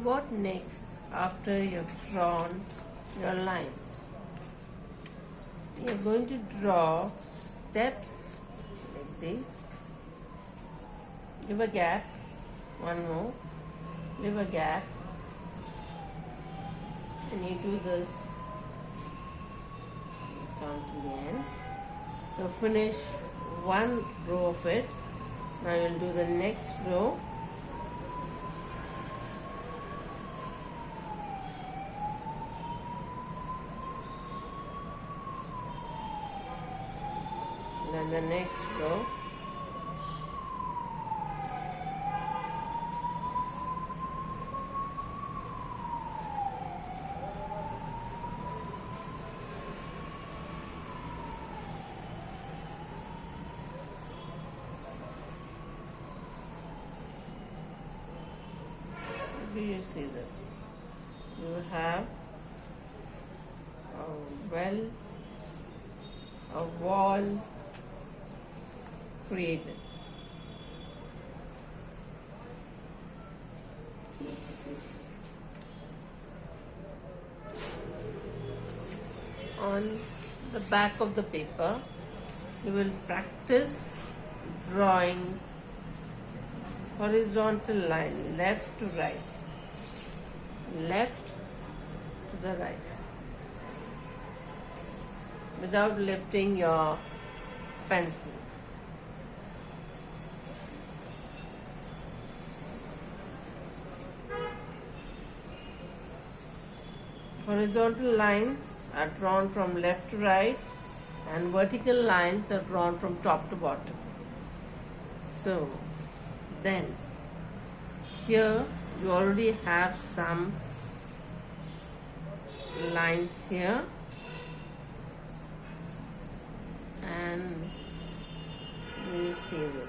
What next after you've drawn your lines? You're going to draw steps like this. Give a gap, one more, leave a gap, and you do this, come to the end. So finish one row of it. Now you'll do the next row. Then the next row. Do you see this? You have a wall created. On the back of the paper, you will practice drawing horizontal line, left to right, left to the right, without lifting your pencil. Horizontal lines are drawn from left to right and vertical lines are drawn from top to bottom. So then here you already have some lines here, and you see this.